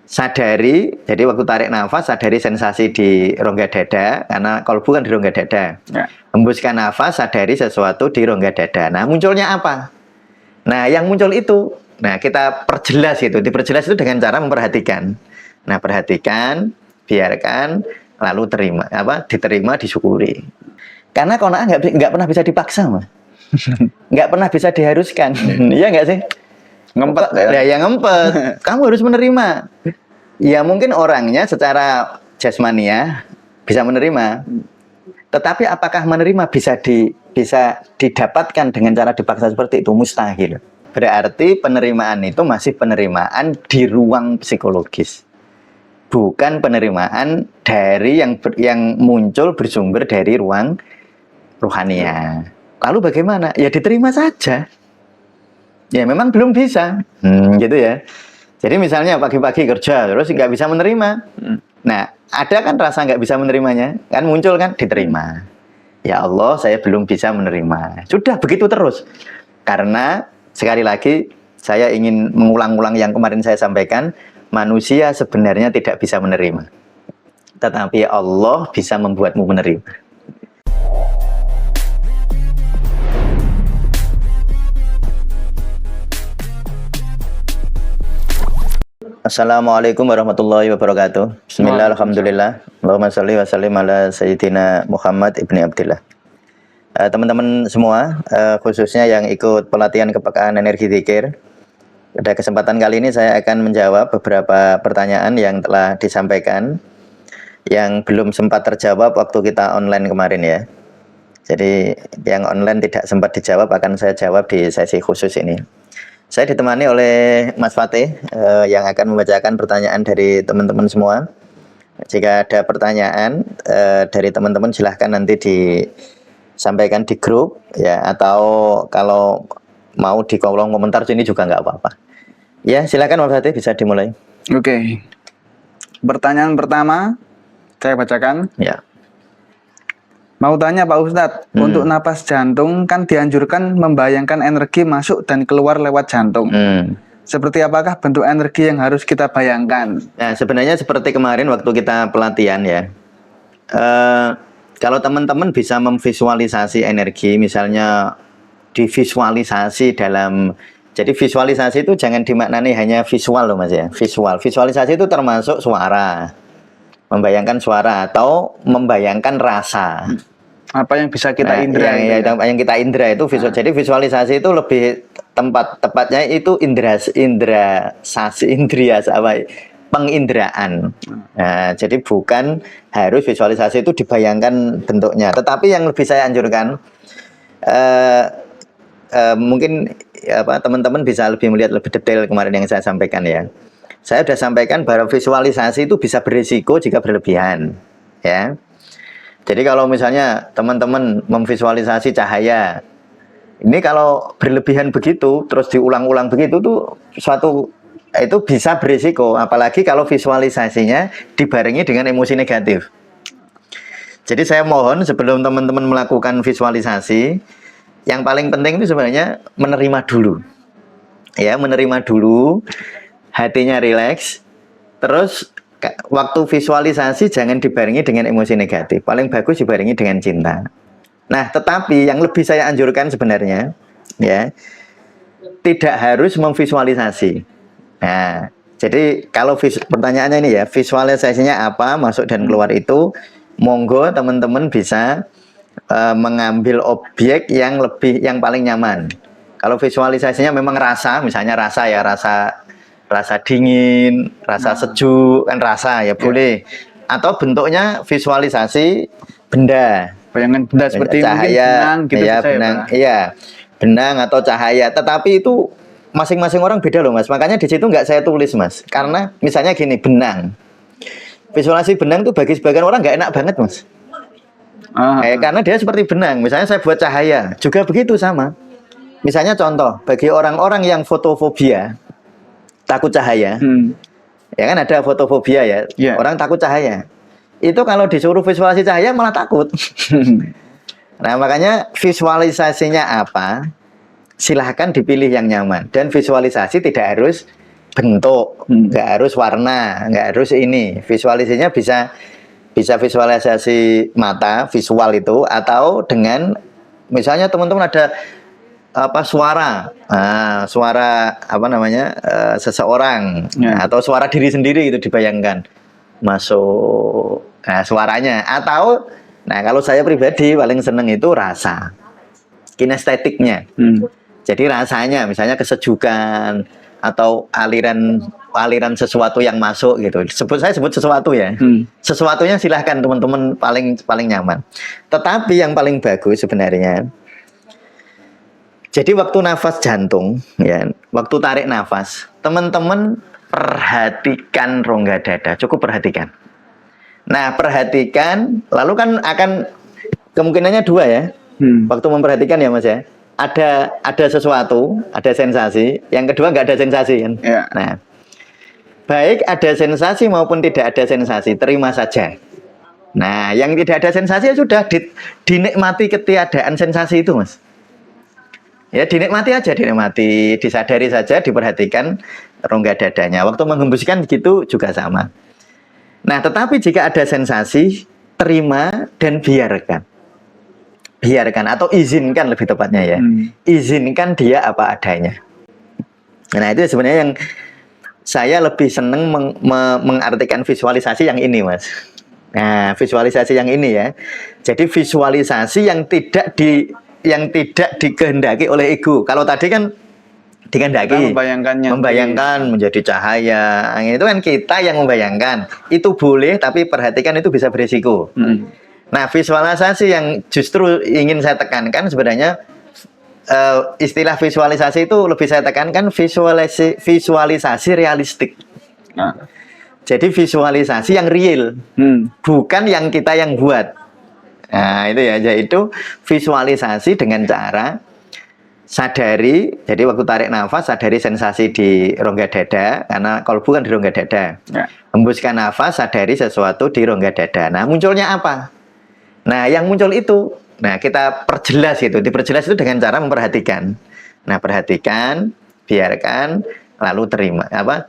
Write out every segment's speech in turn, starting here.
sadari, jadi waktu tarik nafas sadari sensasi di rongga dada, karena kalbu kan di rongga dada. Ya. Hembuskan nafas, sadari sesuatu di rongga dada. Nah, munculnya apa? Nah, yang muncul itu, nah kita perjelas itu, diperjelas itu dengan cara memperhatikan. Nah, perhatikan, biarkan, lalu terima, diterima, disyukuri. Karena qanaah nggak pernah bisa dipaksa, Mas. Nggak pernah bisa diharuskan. Iya nggak sih? Ngempet ya. Ya ngempet. Kamu harus menerima. Ya mungkin orangnya secara jasmania bisa menerima. Tetapi apakah menerima bisa didapatkan dengan cara dipaksa seperti itu? Mustahil. Berarti penerimaan itu masih penerimaan di ruang psikologis. Bukan penerimaan dari yang muncul bersumber dari ruang rohania. Lalu bagaimana? Ya diterima saja. Ya memang belum bisa, gitu ya. Jadi misalnya pagi-pagi kerja terus nggak bisa menerima. Nah, ada kan rasa nggak bisa menerimanya, kan muncul kan, diterima. Ya Allah, saya belum bisa menerima. Sudah begitu terus. Karena sekali lagi saya ingin mengulang-ulang yang kemarin saya sampaikan, manusia sebenarnya tidak bisa menerima. Tetapi Allah bisa membuatmu menerima. Assalamualaikum warahmatullahi wabarakatuh. Bismillah, alhamdulillah. Allahumma sholli wa sallim ala Sayyidina Muhammad ibni Abdillah. Teman-teman semua, khususnya yang ikut pelatihan kepekaan energi zikir, pada kesempatan kali ini saya akan menjawab beberapa pertanyaan yang telah disampaikan yang belum sempat terjawab waktu kita online kemarin ya. Jadi yang online tidak sempat dijawab akan saya jawab di sesi khusus ini. Saya ditemani oleh Mas Fatih yang akan membacakan pertanyaan dari teman-teman semua. Jika ada pertanyaan dari teman-teman silahkan nanti disampaikan di grup ya, atau kalau mau di kolom komentar sini juga nggak apa-apa. Ya silakan Mas Fatih, bisa dimulai. Oke. Pertanyaan pertama saya bacakan. Ya. Mau tanya Pak Ustadz, untuk napas jantung kan dianjurkan membayangkan energi masuk dan keluar lewat jantung. Seperti apakah bentuk energi yang harus kita bayangkan? Nah, sebenarnya seperti kemarin waktu kita pelatihan ya. Kalau teman-teman bisa memvisualisasi energi, misalnya divisualisasi dalam, jadi visualisasi itu jangan dimaknani hanya visual loh Mas ya. Visualisasi itu termasuk suara. Membayangkan suara atau membayangkan rasa. Apa yang bisa kita indra? Yang kita indra itu visual. Jadi visualisasi itu lebih tepatnya itu penginderaan. Nah, jadi bukan harus visualisasi itu dibayangkan bentuknya. Tetapi yang lebih saya anjurkan, mungkin teman-teman bisa lebih melihat lebih detail kemarin yang saya sampaikan ya. Saya sudah sampaikan bahwa visualisasi itu bisa berisiko jika berlebihan, ya. Jadi kalau misalnya teman-teman memvisualisasi cahaya, ini kalau berlebihan begitu, terus diulang-ulang begitu tuh itu bisa berisiko, apalagi kalau visualisasinya dibarengi dengan emosi negatif. Jadi saya mohon sebelum teman-teman melakukan visualisasi, yang paling penting itu sebenarnya menerima dulu, ya, menerima dulu. Hatinya rileks, terus waktu visualisasi jangan dibarengi dengan emosi negatif. Paling bagus dibarengi dengan cinta. Nah, tetapi yang lebih saya anjurkan sebenarnya, ya, tidak harus memvisualisasi. Nah, jadi kalau pertanyaannya ini ya, visualisasinya apa, masuk dan keluar itu, monggo teman-teman bisa mengambil objek yang paling nyaman. Kalau visualisasinya memang rasa, misalnya rasa ya, rasa dingin, rasa sejuk, kan rasa ya boleh. Atau bentuknya visualisasi benda. Bayangan benda seperti cahaya, benang gitu ya, benang, iya, benang atau cahaya. Tetapi itu masing-masing orang beda loh Mas. Makanya di situ nggak saya tulis Mas. Karena misalnya gini, benang. Visualisasi benang itu bagi sebagian orang nggak enak banget Mas. Karena dia seperti benang. Misalnya saya buat cahaya, juga begitu sama. Misalnya contoh, bagi orang-orang yang fotofobia, takut cahaya, ya kan ada fotofobia ya, orang takut cahaya. Itu kalau disuruh visualisasi cahaya malah takut. Nah makanya visualisasinya apa, silahkan dipilih yang nyaman. Dan visualisasi tidak harus bentuk, nggak harus warna, nggak harus ini. Visualisasinya bisa visualisasi mata, visual itu, atau dengan misalnya teman-teman ada apa suara, suara apa namanya seseorang, atau suara diri sendiri itu dibayangkan masuk, suaranya, atau kalau saya pribadi paling seneng itu rasa, kinestetiknya. Jadi rasanya, misalnya kesejukan atau aliran sesuatu yang masuk gitu. Saya sebut sesuatu ya. Sesuatunya silahkan teman-teman paling nyaman. Tetapi yang paling bagus sebenarnya. Jadi waktu nafas jantung, ya, waktu tarik nafas, teman-teman perhatikan rongga dada. Cukup perhatikan. Nah, perhatikan, lalu kan akan kemungkinannya dua ya. Waktu memperhatikan ya Mas ya. Ada sesuatu, ada sensasi. Yang kedua nggak ada sensasi kan. Ya. Nah, baik ada sensasi maupun tidak ada sensasi, terima saja. Nah, yang tidak ada sensasi ya sudah dinikmati ketiadaan sensasi itu, Mas. Ya dinikmati aja, dinikmati, disadari saja, diperhatikan rongga dadanya. Waktu menghembuskan gitu juga sama. Nah, tetapi jika ada sensasi, terima dan biarkan. Biarkan atau izinkan lebih tepatnya ya. Izinkan dia apa adanya. Nah, itu sebenarnya yang saya lebih seneng mengartikan visualisasi yang ini, Mas. Nah, visualisasi yang ini ya. Jadi visualisasi yang tidak dikehendaki oleh ego. Kalau tadi kan dikehendaki, membayangkan menjadi cahaya. Itu kan kita yang membayangkan. Itu boleh, tapi perhatikan itu bisa berisiko. Nah, visualisasi yang justru ingin saya tekankan sebenarnya istilah visualisasi itu lebih saya tekankan visualisasi realistik. Jadi visualisasi yang real, bukan yang kita yang buat. Nah, itu ya, yaitu visualisasi dengan cara sadari. Jadi waktu tarik nafas sadari sensasi di rongga dada, karena kalau bukan di rongga dada. Hembuskan nafas sadari sesuatu di rongga dada. Nah, munculnya apa? Nah, yang muncul itu, kita perjelas itu. Diperjelas itu dengan cara memperhatikan. Nah, perhatikan, biarkan, lalu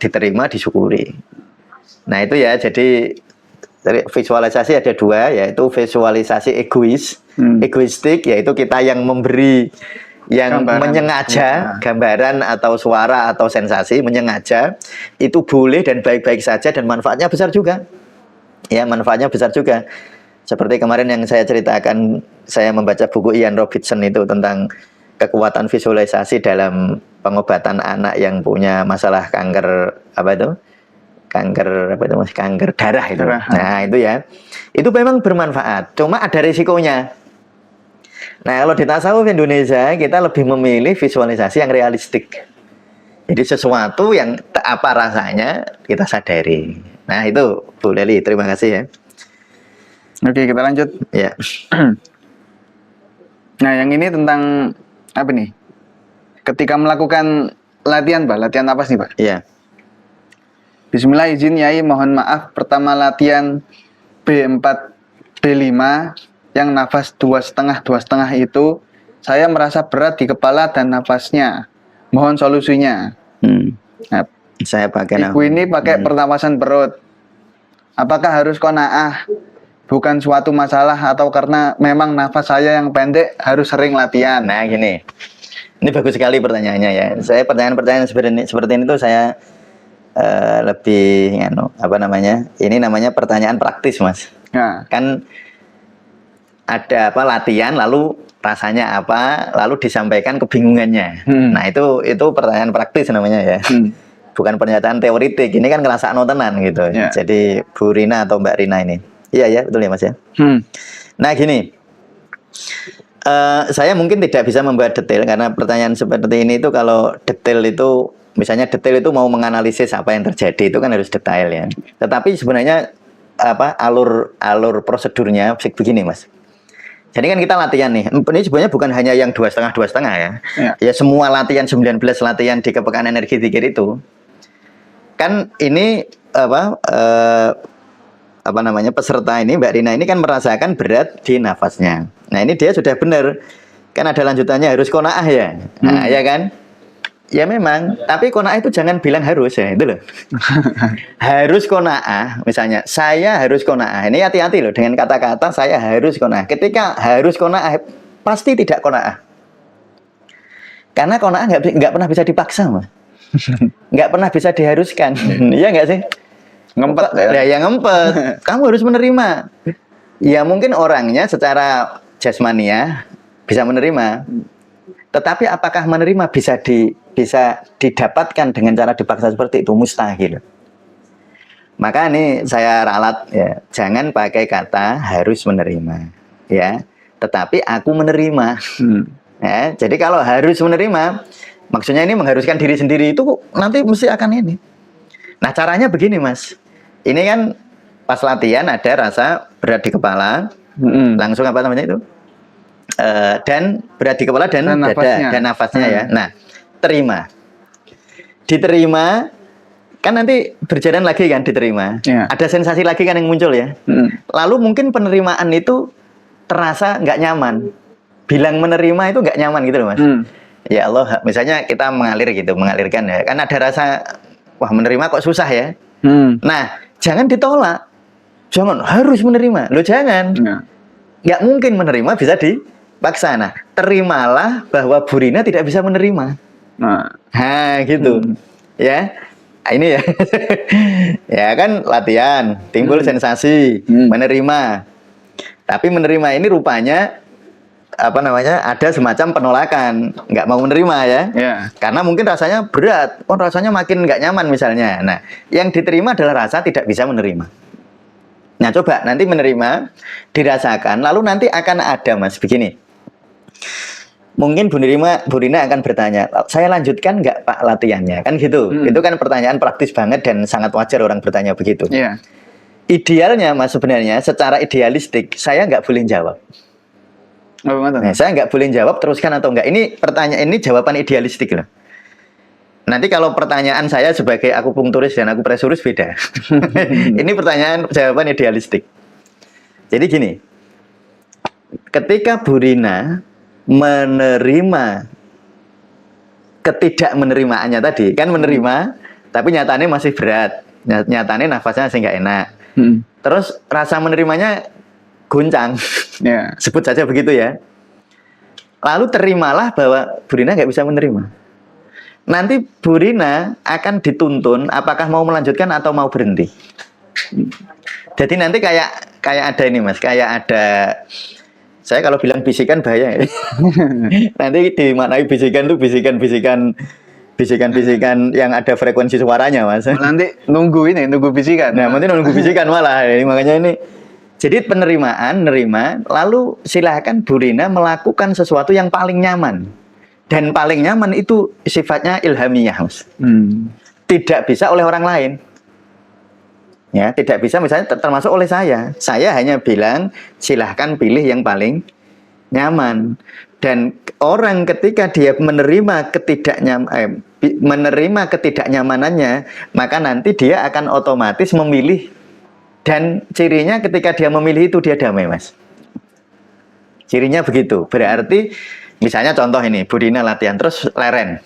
diterima, disyukuri. Nah, itu ya, jadi visualisasi ada dua, yaitu visualisasi egoistik, yaitu kita yang memberi, yang menyengaja, gambaran atau suara atau sensasi, menyengaja, itu boleh dan baik-baik saja, dan manfaatnya besar juga. Ya, manfaatnya besar juga. Seperti kemarin yang saya ceritakan, saya membaca buku Ian Robertson itu tentang kekuatan visualisasi dalam pengobatan anak yang punya masalah kanker kanker darah itu. Nah, itu ya. Itu memang bermanfaat. Cuma ada risikonya. Nah, kalau di tasawuf Indonesia kita lebih memilih visualisasi yang realistik. Jadi sesuatu yang apa rasanya kita sadari. Nah, itu Bu Leli, terima kasih ya. Oke, kita lanjut. Ya. Nah, yang ini tentang apa nih? Ketika melakukan latihan, Pak, latihan napas nih, Pak. Iya. Bismillah, izin Yai, mohon maaf. Pertama latihan B4, B5 yang nafas 2,5 itu saya merasa berat di kepala dan nafasnya. Mohon solusinya. Nah, saya pakai ini pakai pernapasan perut. Apakah harus qanaah? Bukan suatu masalah atau karena memang nafas saya yang pendek harus sering latihan? Nah, gini. Ini bagus sekali pertanyaannya ya. Saya pertanyaan-pertanyaan seperti ini tuh saya lebih ini namanya pertanyaan praktis, Mas. Nah. Kan ada latihan lalu rasanya apa, lalu disampaikan kebingungannya. Nah, itu pertanyaan praktis namanya ya. Bukan pernyataan teoritik. Ini kan ngerasakno tenan gitu. Yeah. Jadi Bu Rina atau Mbak Rina ini. Iya, betul ya Mas ya. Nah, gini. Saya mungkin tidak bisa membuat detail karena pertanyaan seperti ini itu kalau detail itu, misalnya detail itu mau menganalisis apa yang terjadi itu kan harus detail ya. Tetapi sebenarnya alur prosedurnya begini, Mas. Jadi kan kita latihan nih. Ini sebenarnya bukan hanya yang 2,5 ya. Ya semua latihan 19 latihan di kepekaan energi zikir itu. Kan ini peserta ini Mbak Rina ini kan merasakan berat di nafasnya. Nah, ini dia sudah benar. Kan ada lanjutannya harus qanaah ya. Nah, ya kan? Ya memang, tapi qanaah itu jangan bilang harus ya, itu loh. Harus qanaah, misalnya saya harus qanaah. Ini hati-hati loh dengan kata-kata saya harus qanaah. Ketika harus qanaah, pasti tidak qanaah. Karena qanaah nggak pernah bisa dipaksa, Mas. Nggak pernah bisa diharuskan. Iya nggak sih? Ngempet ya. Ya ngempet. Kamu harus menerima. Ya mungkin orangnya secara jasmania bisa menerima. Tetapi apakah menerima bisa didapatkan dengan cara dipaksa seperti itu? Mustahil. Maka ini saya ralat ya, jangan pakai kata harus menerima, ya. Tetapi aku menerima. Ya, jadi kalau harus menerima, maksudnya ini mengharuskan diri sendiri itu nanti mesti akan ini. Nah caranya begini Mas. Ini kan pas latihan ada rasa berat di kepala, langsung apa namanya itu? Dan berat di kepala dan dada nafasnya. dan nafasnya ya. Nah, terima. Diterima kan nanti berjalan lagi kan diterima. Ya. Ada sensasi lagi kan yang muncul ya. Lalu mungkin penerimaan itu terasa nggak nyaman. Bilang menerima itu nggak nyaman gitu loh Mas. Ya Allah, misalnya kita mengalirkan ya. Kan ada rasa wah menerima kok susah ya. Nah, jangan ditolak. Jangan harus menerima. Loh jangan. Nggak mungkin menerima bisa dipaksa. Nah, terimalah bahwa Bu Rina tidak bisa menerima. Nah, gitu. Ya. Nah, ini ya. Ya kan latihan, timbul sensasi, menerima. Tapi menerima ini rupanya apa namanya? Ada semacam penolakan, nggak mau menerima ya. Karena mungkin rasanya berat, rasanya makin nggak nyaman misalnya. Nah, yang diterima adalah rasa tidak bisa menerima. Nah, coba nanti menerima, dirasakan, lalu nanti akan ada Mas begini. Mungkin Bu Rina akan bertanya, saya lanjutkan nggak Pak latihannya? Kan gitu. Itu kan pertanyaan praktis banget dan sangat wajar orang bertanya begitu. Idealnya Mas sebenarnya secara idealistik saya nggak boleh jawab. Nah, saya nggak boleh jawab teruskan atau enggak. Ini pertanyaan ini jawaban idealistik loh. Nanti kalau pertanyaan saya sebagai akupunkturis dan akupresuris beda. Ini pertanyaan jawaban idealistik. Jadi gini, ketika Bu Rina menerima ketidakmenerimaannya tadi, kan menerima, tapi nyatanya masih berat, nyatanya nafasnya masih nggak enak. Terus rasa menerimanya goncang, sebut saja begitu ya. Lalu terimalah bahwa Bu Rina nggak bisa menerima. Nanti Bu Rina akan dituntun apakah mau melanjutkan atau mau berhenti. Jadi nanti kayak ada ini Mas, kayak ada, saya kalau bilang bisikan bahaya ya. Nanti dimaknai bisikan tuh bisikan yang ada frekuensi suaranya Mas. Nanti nunggu bisikan. Nah, nanti nunggu bisikan malah. Makanya ini. Jadi penerimaan, nerima, lalu silahkan Bu Rina melakukan sesuatu yang paling nyaman. Dan paling nyaman itu sifatnya ilhamiyah, Mas. Tidak bisa oleh orang lain. Ya, tidak bisa misalnya termasuk oleh saya. Saya hanya bilang silahkan pilih yang paling nyaman. Dan orang ketika dia menerima ketidaknyamanannya, maka nanti dia akan otomatis memilih. Dan cirinya ketika dia memilih itu dia damai, Mas. Cirinya begitu. Berarti misalnya contoh ini, Bu Rina latihan terus leren.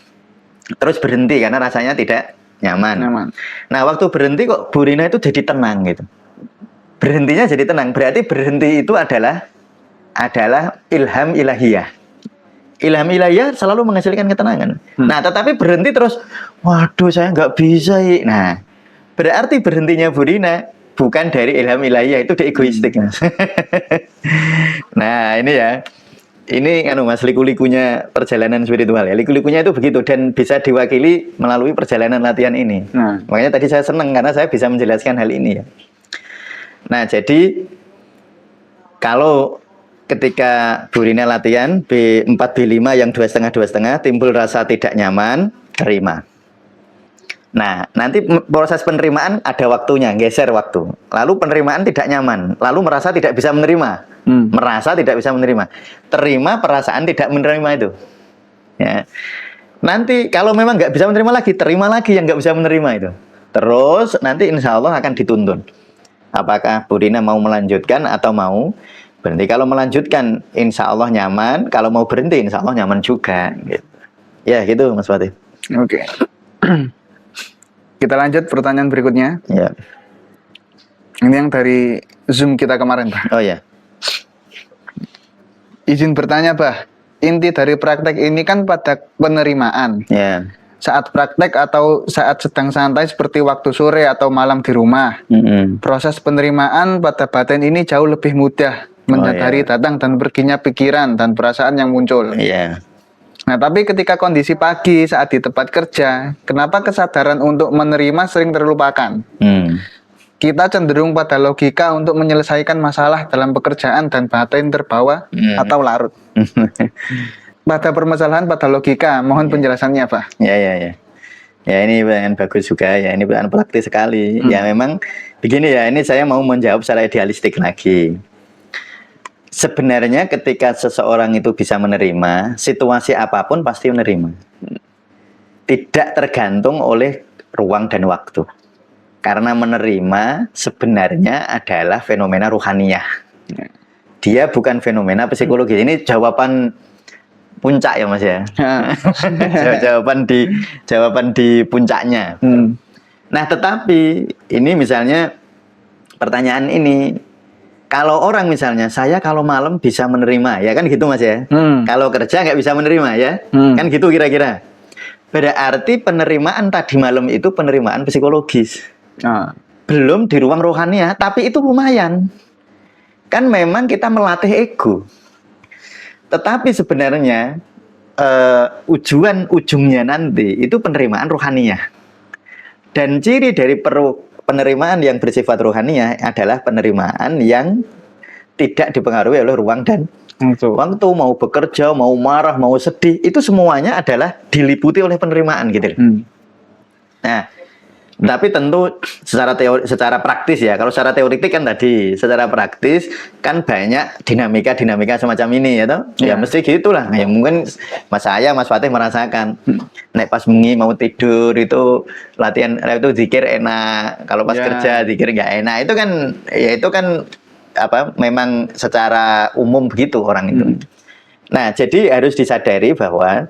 Terus berhenti karena rasanya tidak nyaman. Nah, waktu berhenti kok Bu Rina itu jadi tenang gitu. Berhentinya jadi tenang. Berarti berhenti itu adalah ilham ilahiyah. Ilham ilahiyah selalu menghasilkan ketenangan. Nah, tetapi berhenti terus, waduh saya nggak bisa. Nah, berarti berhentinya Bu Rina bukan dari ilham ilahiyah, itu egoistik. Nah, ini ya. Ini Mas, liku-likunya perjalanan spiritual ya. Liku-likunya itu begitu dan bisa diwakili melalui perjalanan latihan ini. Makanya tadi saya senang karena saya bisa menjelaskan hal ini ya. Nah, jadi kalau ketika Bu Rina latihan B4 B5 yang 2,5 timbul rasa tidak nyaman, terima. Nah, nanti proses penerimaan ada waktunya, geser waktu. Lalu penerimaan tidak nyaman, lalu merasa tidak bisa menerima. Merasa tidak bisa menerima. Terima perasaan tidak menerima itu. Ya. Nanti kalau memang nggak bisa menerima lagi, terima lagi yang nggak bisa menerima itu. Terus nanti insya Allah akan dituntun. Apakah Bu Rina mau melanjutkan atau mau berhenti? Kalau melanjutkan insya Allah nyaman, kalau mau berhenti insya Allah nyaman juga. Gitu. Ya gitu Mas Fatih. Oke. Kita lanjut pertanyaan berikutnya. Ya. Ini yang dari Zoom kita kemarin, Pak. Oh ya. Izin bertanya, Bah. Inti dari praktek ini kan pada penerimaan. Ya. Saat praktek atau saat sedang santai seperti waktu sore atau malam di rumah. Proses penerimaan pada batin ini jauh lebih mudah. Menyadari datang dan perginya pikiran dan perasaan yang muncul. Iya. Nah, tapi ketika kondisi pagi saat di tempat kerja, kenapa kesadaran untuk menerima sering terlupakan? Kita cenderung pada logika untuk menyelesaikan masalah dalam pekerjaan dan batin terbawa atau larut. Pada permasalahan pada logika, mohon penjelasannya, Pak. Ya. Ya, ini pertanyaan bagus juga ya. Ini pertanyaan praktis sekali. Ya memang begini ya. Ini saya mau menjawab secara idealistik lagi. Sebenarnya ketika seseorang itu bisa menerima situasi apapun pasti menerima. Tidak tergantung oleh ruang dan waktu. Karena menerima sebenarnya adalah fenomena ruhaniyah. Dia bukan fenomena psikologis. Ini jawaban puncak ya Mas ya. jawaban di puncaknya. Nah, tetapi ini misalnya pertanyaan ini, kalau orang misalnya saya kalau malam bisa menerima, ya kan gitu Mas ya. Kalau kerja nggak bisa menerima ya, kan gitu kira-kira. Berarti penerimaan tadi malam itu penerimaan psikologis. Belum di ruang rohania, tapi itu lumayan. Kan memang kita melatih ego. Tetapi sebenarnya ujungnya nanti itu penerimaan rohaniah. Dan ciri dari penerimaan yang bersifat rohaniah adalah penerimaan yang tidak dipengaruhi oleh ruang dan waktu. Mau bekerja, mau marah, mau sedih, itu semuanya adalah diliputi oleh penerimaan gitu. Nah, tapi tentu secara praktis ya. Kalau secara teoritik kan tadi, secara praktis kan banyak dinamika semacam ini ya toh. Ya mesti gitulah. Ya mungkin Mas Fatih merasakan. Nek pas bengi mau tidur itu latihan itu zikir enak. Kalau pas kerja zikir nggak enak. Itu kan apa memang secara umum begitu orang itu. Nah, jadi harus disadari bahwa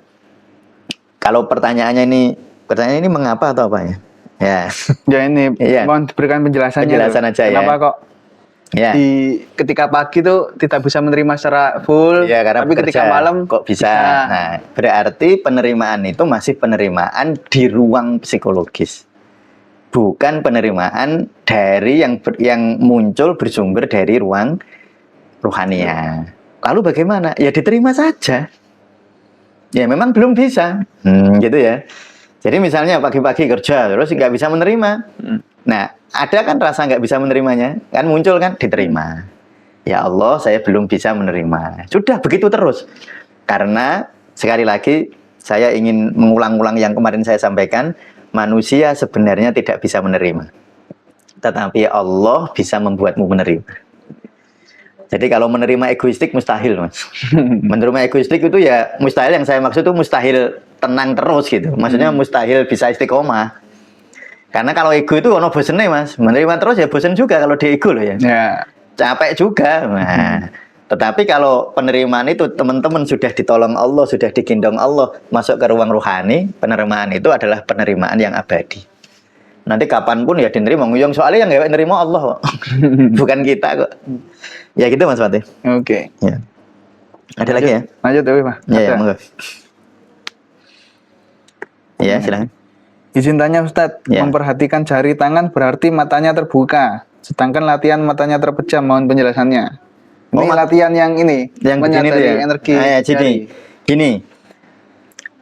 kalau pertanyaannya ini mengapa atau apa ya? Ya ini mohon diberikan penjelasan aja kenapa kok ketika pagi tuh tidak bisa menerima secara full, tapi ketika malam kok bisa. Nah, berarti penerimaan itu masih penerimaan di ruang psikologis, bukan penerimaan dari yang muncul bersumber dari ruang rohania. Lalu bagaimana? Ya diterima saja. Ya memang belum bisa, gitu ya. Jadi misalnya pagi-pagi kerja terus nggak bisa menerima. Nah, ada kan rasa nggak bisa menerimanya, kan muncul kan, diterima. Ya Allah, saya belum bisa menerima. Sudah begitu terus. Karena sekali lagi saya ingin mengulang-ulang yang kemarin saya sampaikan, manusia sebenarnya tidak bisa menerima. Tetapi Allah bisa membuatmu menerima. Jadi kalau menerima egoistik mustahil, Mas. Menerima egoistik itu ya mustahil, yang saya maksud itu mustahil tenang terus gitu. Maksudnya mustahil bisa istiqomah. Karena kalau ego itu ono bosennya, Mas. Menerima terus ya bosen juga kalau di ego loh ya. Capek juga. Nah, tetapi kalau penerimaan itu teman-teman sudah ditolong Allah, sudah digendong Allah masuk ke ruang rohani, penerimaan itu adalah penerimaan yang abadi. Nanti kapanpun ya diterima. Nguyong soalnya yang nggak nerima Allah kok. Bukan kita kok. Ya gitu Mas Fatih. Oke. Ya. Ada lagi ya? Lanjut Pak. Ya, monggo. Ya, silakan. Izin tanya Ustadz, memperhatikan jari tangan berarti matanya terbuka, sedangkan latihan matanya terpejam, mohon penjelasannya. Ini latihan yang ini, yang menyadari energi. Jadi gini,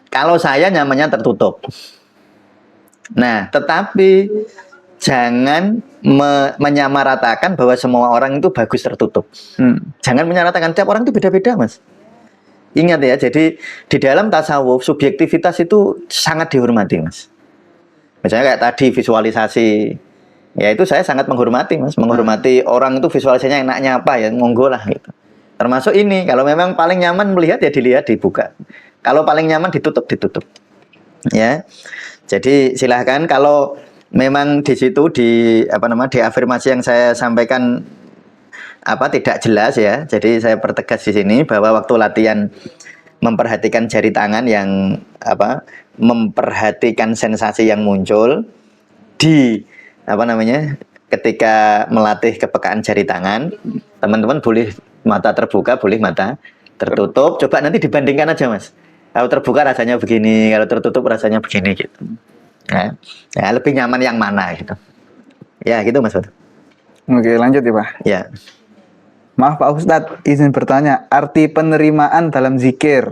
kalau saya nyamannya tertutup. Nah, tetapi jangan menyamaratakan bahwa semua orang itu bagus tertutup. Jangan menyamaratakan, tiap orang itu beda-beda, Mas. Ingat ya, jadi di dalam tasawuf subjektivitas itu sangat dihormati, Mas. Misalnya kayak tadi visualisasi, ya itu saya sangat menghormati, Mas. Menghormati orang itu visualisasinya enaknya apa ya, monggo lah gitu. Termasuk ini, kalau memang paling nyaman melihat ya dilihat, dibuka. Kalau paling nyaman ditutup. Ya. Jadi silahkan kalau memang di situ di afirmasi yang saya sampaikan tidak jelas ya. Jadi saya pertegas di sini bahwa waktu latihan memperhatikan jari tangan yang memperhatikan sensasi yang muncul di ketika melatih kepekaan jari tangan. Teman-teman boleh mata terbuka, boleh mata tertutup. Coba nanti dibandingkan aja, Mas. Kalau terbuka rasanya begini, kalau tertutup rasanya begini gitu. Ya, lebih nyaman yang mana gitu. Ya, gitu Mas. Oke, lanjut ya Pak. Ya. Maaf Pak Ustadz, izin bertanya, arti penerimaan dalam zikir.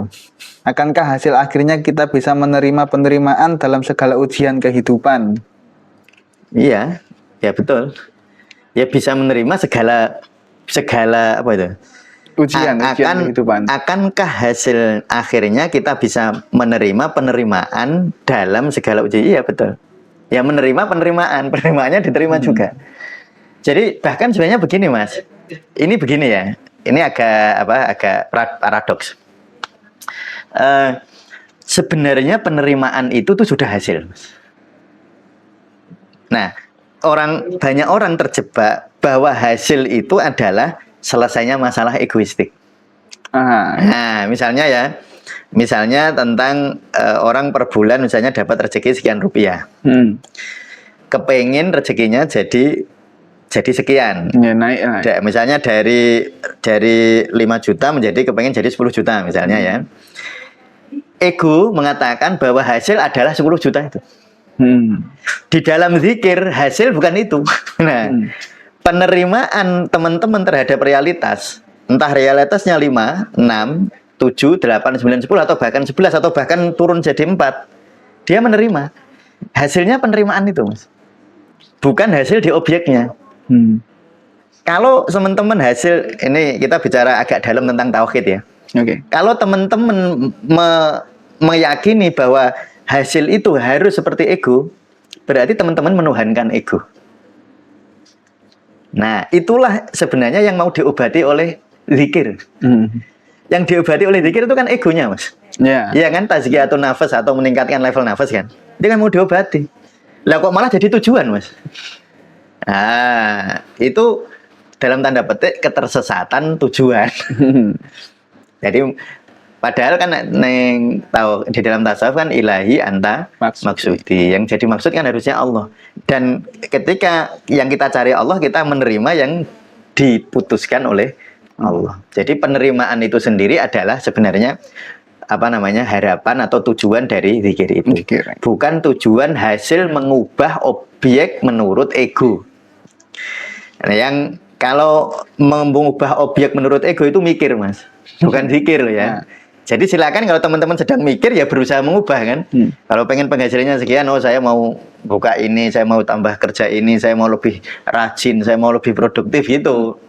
Akankah hasil akhirnya kita bisa menerima penerimaan dalam segala ujian kehidupan? Iya, ya betul. Ya bisa menerima segala apa itu? Ujian kehidupan. Akankah hasil akhirnya kita bisa menerima penerimaan dalam segala ujian? Iya betul. Ya menerima penerimaannya diterima juga. Jadi bahkan sebenarnya begini Mas. Ini begini ya. Ini agak paradoks. Sebenarnya penerimaan itu tuh sudah hasil. Nah, banyak orang terjebak bahwa hasil itu adalah selesainya masalah egoistik. Nah, misalnya tentang orang per bulan misalnya dapat rezeki sekian rupiah. Kepengen rezekinya jadi sekian. Ya, naik. Misalnya dari 5 juta menjadi kepengen jadi 10 juta misalnya ya. Ego mengatakan bahwa hasil adalah 10 juta itu. Di dalam zikir hasil bukan itu. Nah, penerimaan teman-teman terhadap realitas, entah realitasnya 5, 6, 7, 8, 9, 10 atau bahkan 11 atau bahkan turun jadi 4. Dia menerima. Hasilnya penerimaan itu, Mas. Bukan hasil di objeknya. Kalau teman-teman hasil, ini kita bicara agak dalam tentang tauhid ya. Kalau teman-teman meyakini bahwa hasil itu harus seperti ego, berarti teman-teman menuhankan ego. Nah, itulah sebenarnya yang mau diobati oleh zikir. Yang diobati oleh zikir itu kan egonya, Mas. Iya kan, tazkiyatun nafas atau meningkatkan level nafas kan. Dia kan mau diobati. Lah kok malah jadi tujuan, Mas? Nah, itu dalam tanda petik ketersesatan tujuan. Jadi padahal kan di dalam tasawuf kan ilahi anta maksudi. Yang jadi maksud kan harusnya Allah. Dan ketika yang kita cari Allah, kita menerima yang diputuskan oleh Allah. Jadi penerimaan itu sendiri adalah sebenarnya harapan atau tujuan dari zikir itu. Bukan tujuan hasil mengubah objek menurut ego. Nah, yang kalau mengubah objek menurut ego itu mikir, Mas. Bukan zikir loh ya. Jadi silakan kalau teman-teman sedang mikir ya berusaha mengubah kan. Kalau pengen penghasilannya sekian, saya mau buka ini, saya mau tambah kerja ini, saya mau lebih rajin, saya mau lebih produktif gitu.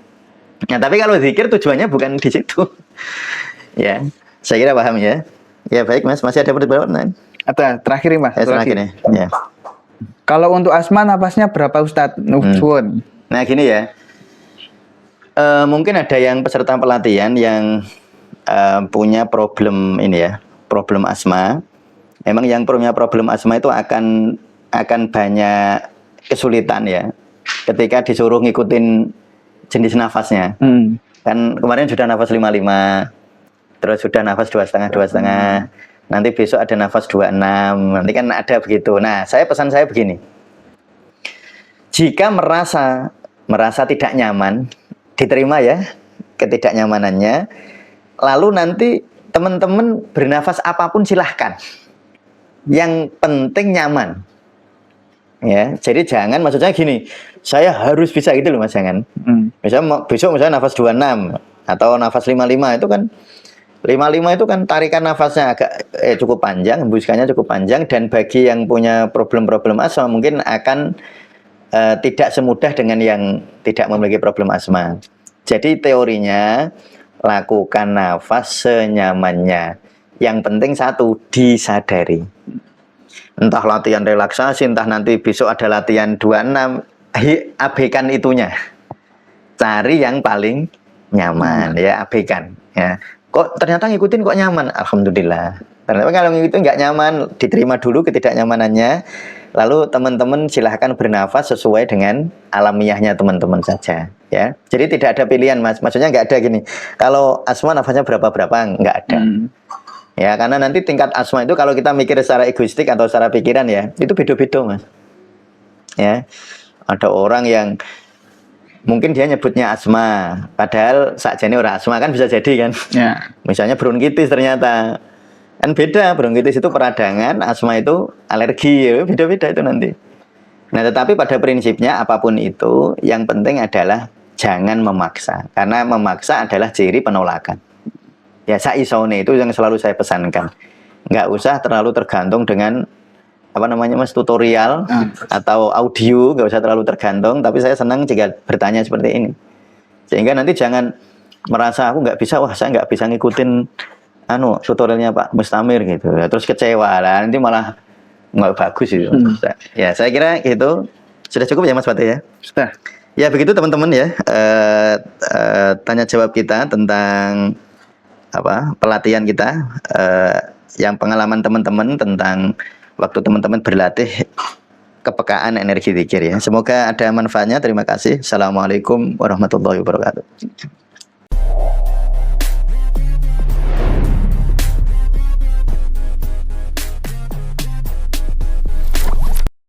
Nah, tapi kalau zikir tujuannya bukan di situ. Ya, saya kira paham ya. Ya baik Mas, masih ada pertanyaan? Terakhir Mas. Terakhir ya. Kalau untuk asma napasnya berapa Ustadz? Nah gini ya. Mungkin ada yang peserta pelatihan yang punya problem ini ya, problem asma. Emang yang punya problem asma itu akan banyak kesulitan ya, ketika disuruh ngikutin jenis nafasnya. Kan kemarin sudah nafas 55, terus sudah nafas 2,5, nanti besok ada nafas 26, nanti kan ada begitu. Nah, pesan saya begini, jika merasa tidak nyaman, diterima ya ketidaknyamanannya. Lalu nanti teman-teman bernafas apapun silahkan. Yang penting nyaman. Ya, jadi jangan maksudnya gini, saya harus bisa gitu loh Mas, jangan. Misalnya besok nafas 26 atau nafas 55 itu kan 55 itu kan tarikan nafasnya agak cukup panjang, hembuskannya cukup panjang, dan bagi yang punya problem-problem asma mungkin akan tidak semudah dengan yang tidak memiliki problem asma. Jadi teorinya lakukan nafas senyamannya. Yang penting satu, disadari. Entah latihan relaksasi, entah nanti besok ada latihan 26, abaikan itunya. Cari yang paling nyaman, ya abaikan. Ya. Kok ternyata ngikutin kok nyaman? Alhamdulillah. Ternyata kalau ngikutin nggak nyaman, diterima dulu ketidaknyamanannya. Lalu teman-teman silahkan bernafas sesuai dengan alamiahnya teman-teman saja. Ya, jadi tidak ada pilihan Mas. Maksudnya nggak ada gini. Kalau asma nafasnya berapa nggak ada. Ya, karena nanti tingkat asma itu kalau kita mikir secara egoistik atau secara pikiran ya, itu beda-beda, Mas. Ya. Ada orang yang mungkin dia nyebutnya asma, padahal sakjane ora asma, kan bisa jadi kan. Ya. Misalnya bronkitis ternyata. Kan beda, bronkitis itu peradangan, asma itu alergi, ya. Beda-beda itu nanti. Nah, tetapi pada prinsipnya apapun itu, yang penting adalah jangan memaksa. Karena memaksa adalah ciri penolakan. Ya, saisone itu yang selalu saya pesankan. Nggak usah terlalu tergantung dengan apa namanya Mas, tutorial atau audio, nggak usah terlalu tergantung. Tapi saya senang jika bertanya seperti ini. Sehingga nanti jangan merasa aku nggak bisa, wah saya nggak bisa ngikutin tutorialnya Pak Mustamir gitu. Ya, terus kecewa lah, nanti malah nggak bagus itu. Ya, saya kira itu sudah cukup ya Mas Fatih ya. Sudah. Ya begitu teman-teman ya, tanya jawab kita tentang pelatihan kita, yang pengalaman teman-teman tentang waktu teman-teman berlatih kepekaan energi zikir ya. Semoga ada manfaatnya. Terima kasih. Assalamualaikum warahmatullahi wabarakatuh.